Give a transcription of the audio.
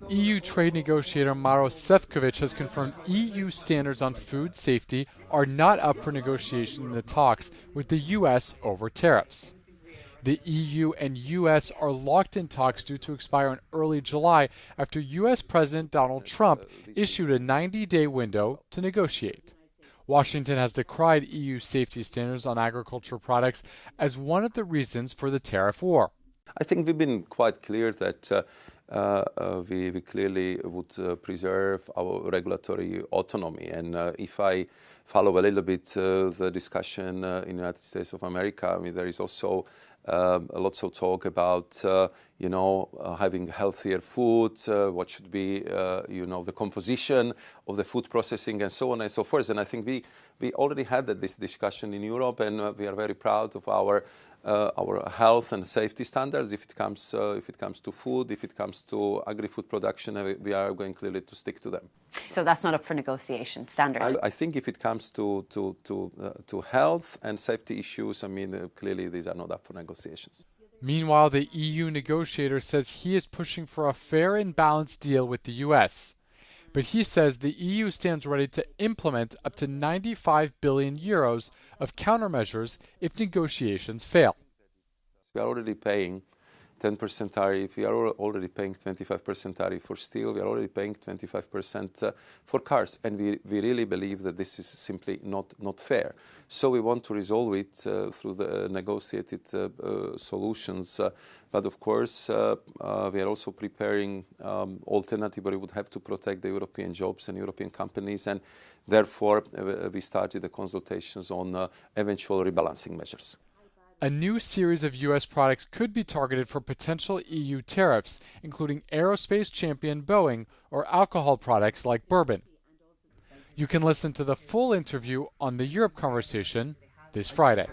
EU trade negotiator Maroš Šefčovič has confirmed EU standards on food safety are not up for negotiation in the talks with the US over tariffs. The EU and US are locked in talks due to expire in early July after US President Donald Trump issued a 90-day window to negotiate. Washington has decried EU safety standards on agricultural products as one of the reasons for the tariff war. I think we've been quite clear that we clearly would preserve our regulatory autonomy. And if I follow a little bit the discussion in the United States of America, I mean, there is also lots of talk about, having healthier food, what should be, the composition of the food processing and so on and so forth. And I think we already had this discussion in Europe, and we are very proud of our health and safety standards. If it comes to food, if it comes to agri-food production, we are going clearly to stick to them. So that's not up for negotiation, standards? I think if it comes to health and safety issues, I mean, clearly these are not up for negotiations. Meanwhile, the EU negotiator says he is pushing for a fair and balanced deal with the US. But he says the EU stands ready to implement up to 95 billion euros of countermeasures if negotiations fail. We are already paying 10% tariff, we are already paying 25% tariff for steel, we are already paying 25% for cars, and we really believe that this is simply not fair. So we want to resolve it through the negotiated solutions, but of course we are also preparing alternative where we would have to protect the European jobs and European companies, and therefore we started the consultations on eventual rebalancing measures. A new series of U.S. products could be targeted for potential EU tariffs, including aerospace champion Boeing or alcohol products like bourbon. You can listen to the full interview on the Europe Conversation this Friday.